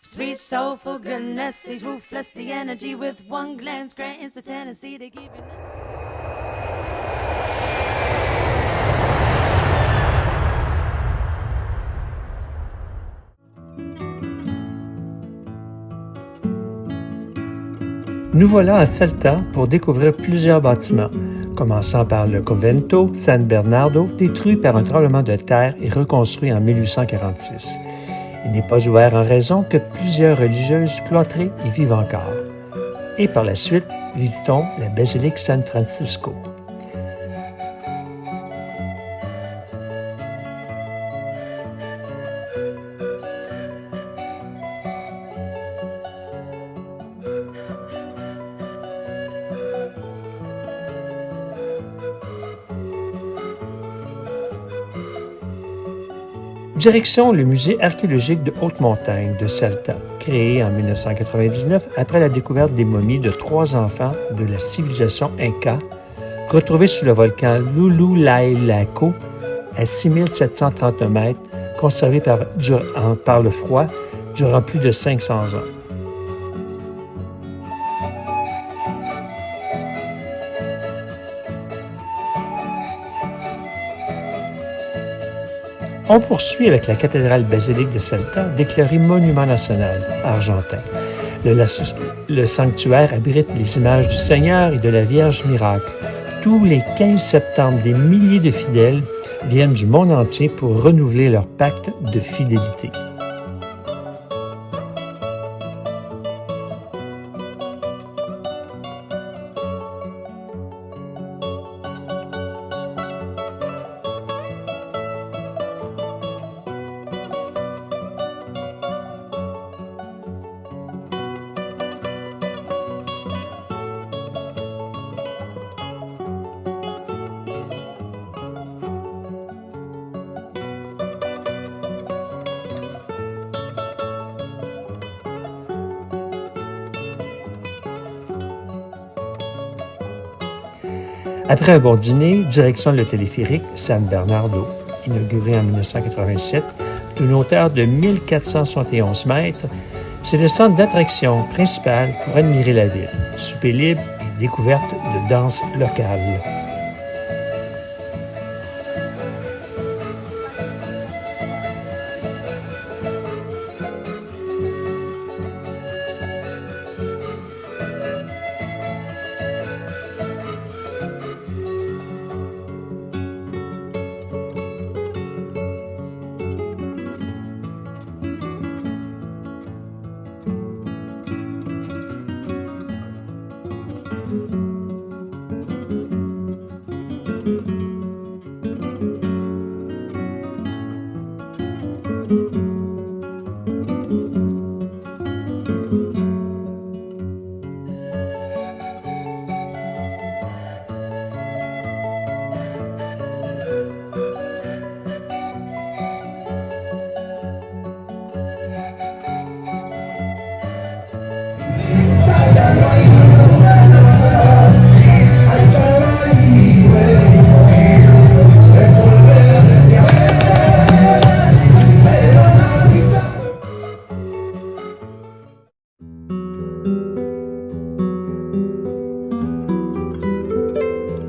Sweet soulful goodness, he's ruthless, the energy with one glance grants the tendency to give you. Nous voilà à Salta pour découvrir plusieurs bâtiments, commençant par le Convento San Bernardo, détruit par un tremblement de terre et reconstruit en 1846. Il n'est pas ouvert en raison que plusieurs religieuses cloîtrées y vivent encore. Et par la suite, visitons la basilique San Francisco. Direction le musée archéologique de haute montagne de Salta, créé en 1999 après la découverte des momies de 3 enfants de la civilisation Inca, retrouvés sous le volcan Lululaylaco à 6730 mètres, conservés par le froid durant plus de 500 ans. On poursuit avec la cathédrale basilique de Salta, déclarée monument national argentin. Le sanctuaire abrite les images du Seigneur et de la Vierge miracle. Tous les 15 septembre, des milliers de fidèles viennent du monde entier pour renouveler leur pacte de fidélité. Après un bon dîner, direction le téléphérique San Bernardo, inauguré en 1987, d'une hauteur de 1471 mètres. C'est le centre d'attraction principal pour admirer la ville, souper libre et découverte de danse locale.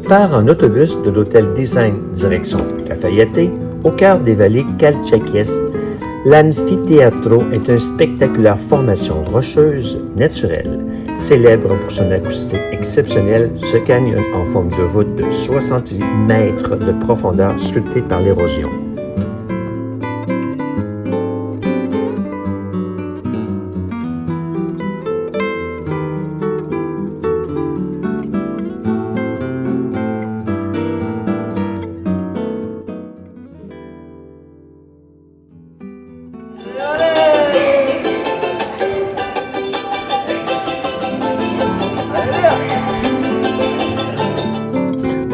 Part en autobus de l'hôtel Design direction Cafayate, au cœur des vallées Calchaquíes. L'Anfiteatro est une spectaculaire formation rocheuse naturelle. Célèbre pour son acoustique exceptionnelle, ce canyon en forme de voûte de 68 mètres de profondeur sculptée par l'érosion.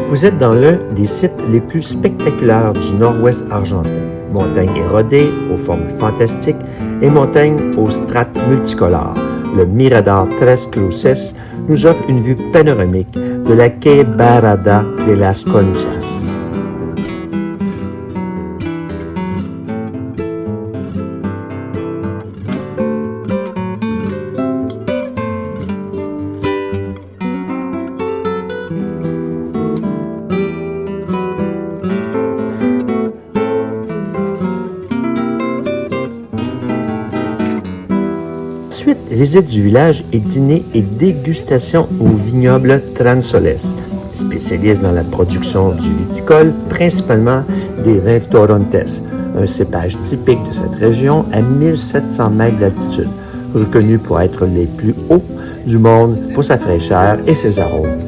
Vous êtes dans l'un des sites les plus spectaculaires du nord-ouest argentin. Montagnes érodées aux formes fantastiques et montagnes aux strates multicolores. Le Mirador Tres Cruces nous offre une vue panoramique de la Quebrada de las Conchas. suite, visite du village et dîner et dégustation au vignoble Transoles, spécialiste dans la production du viticole, principalement des vins Torontes, un cépage typique de cette région à 1700 mètres d'altitude, reconnu pour être les plus hauts du monde pour sa fraîcheur et ses arômes.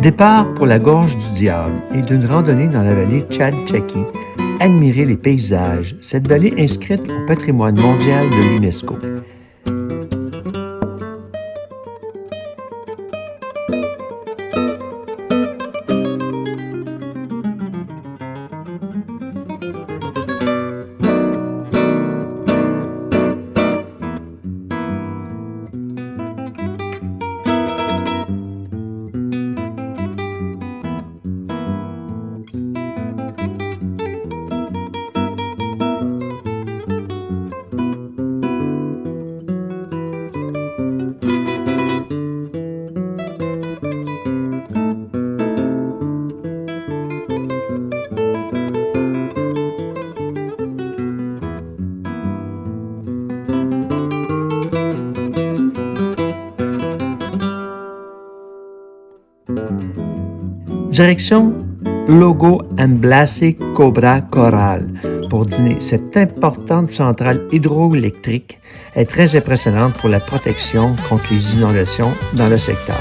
Départ pour la Gorge du Diable et d'une randonnée dans la vallée Tchad-Tchaki, admirer les paysages, cette vallée inscrite au patrimoine mondial de l'UNESCO. Direction Logo Amblasé Cobra Coral pour dîner. Cette importante centrale hydroélectrique est très impressionnante pour la protection contre les inondations dans le secteur.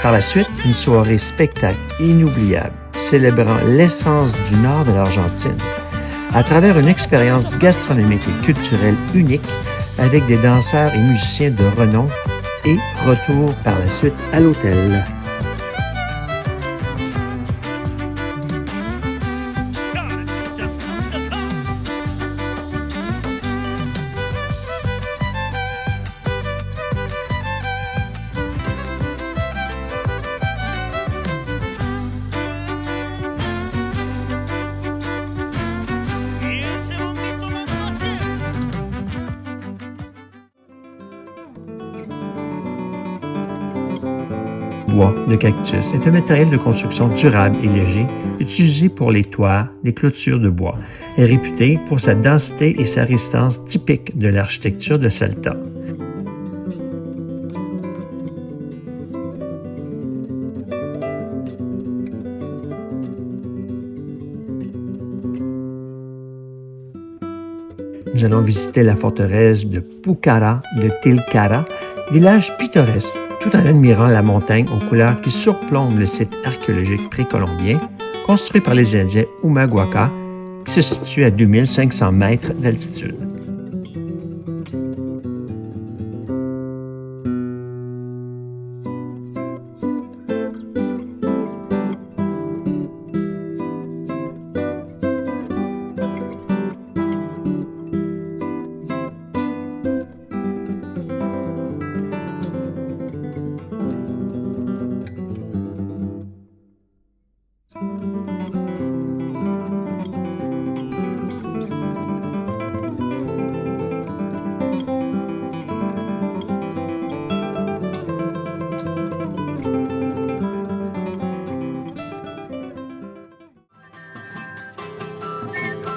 Par la suite, une soirée spectacle inoubliable, célébrant l'essence du nord de l'Argentine, à travers une expérience gastronomique et culturelle unique avec des danseurs et musiciens de renom et retour par la suite à l'hôtel. bois de cactus est un matériel de construction durable et léger utilisé pour les toits, les clôtures de bois, et réputé pour sa densité et sa résistance typique de l'architecture de Salta. Nous allons visiter la forteresse de Pucara de Tilcara, village pittoresque, tout en admirant la montagne aux couleurs qui surplombent le site archéologique précolombien, construit par les Indiens Humahuaca, qui se situe à 2500 mètres d'altitude.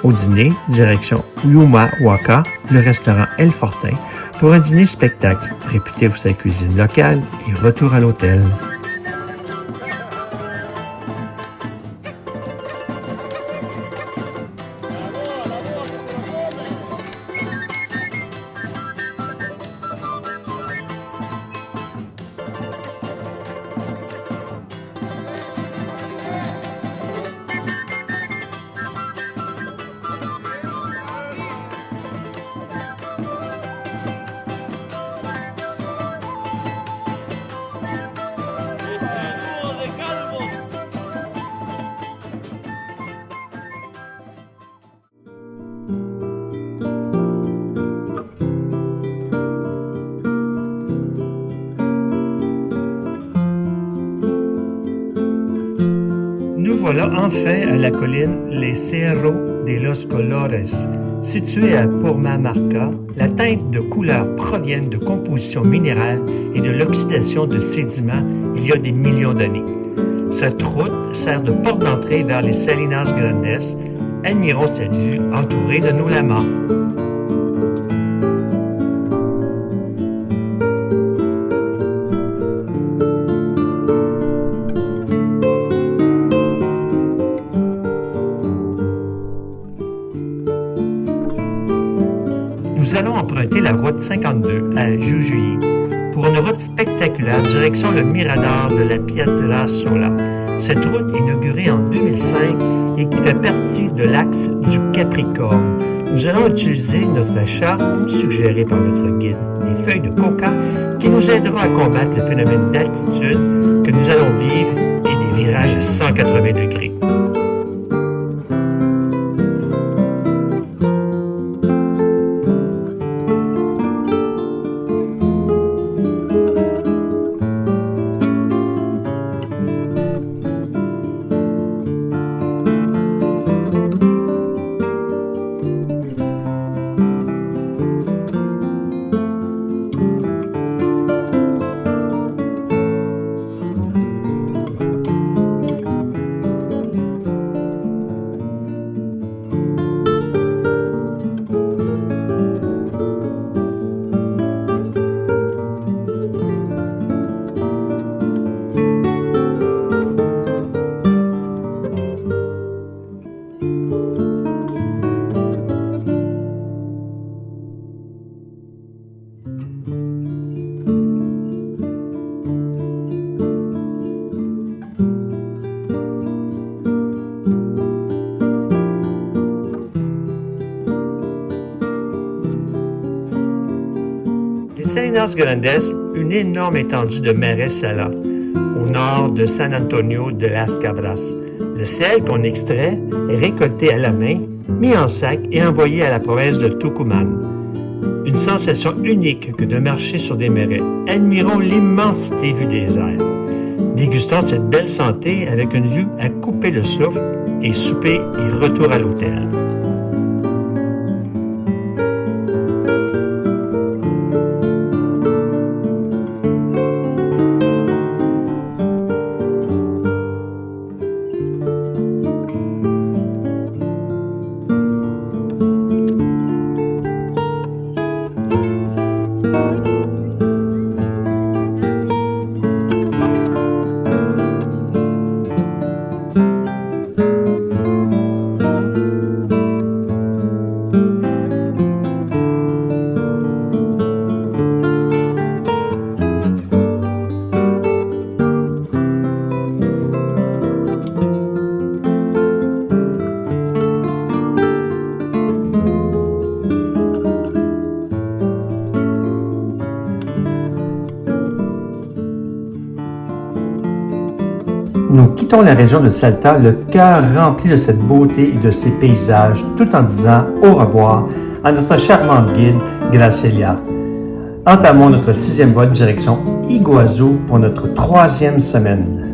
Au dîner, direction Humahuaca, le restaurant El Fortin, pour un dîner spectacle réputé pour sa cuisine locale et retour à l'hôtel. Nous voilà enfin à la colline Les Cerros de los Colores. Située à Purmamarca, la teinte de couleurs proviennent de compositions minérales et de l'oxydation de sédiments il y a des millions d'années. Cette route sert de porte d'entrée vers les Salinas Grandes. Admirons cette vue entourée de nos lamas. Nous allons emprunter la route 52 à Jujuy pour une route spectaculaire direction le Mirador de la Piedra Sola. Cette route, inaugurée en 2005 et qui fait partie de l'axe du Capricorne. Nous allons utiliser notre achat, suggéré par notre guide, des feuilles de coca qui nous aideront à combattre le phénomène d'altitude que nous allons vivre et des virages à 180 degrés. Salinas Grandes, une énorme étendue de marais salants, au nord de San Antonio de las Cabras. Le sel qu'on extrait est récolté à la main, mis en sac et envoyé à la province de Tucumán. Une sensation unique que de marcher sur des marais. Admirons l'immensité vue des airs. Dégustons cette belle santé avec une vue à couper le souffle et souper et retour à l'hôtel. nous quittons la région de Salta, le cœur rempli de cette beauté et de ces paysages, tout en disant au revoir à notre charmante guide, Gracelia. Entamons notre 6e vol direction Iguazu pour notre 3e semaine.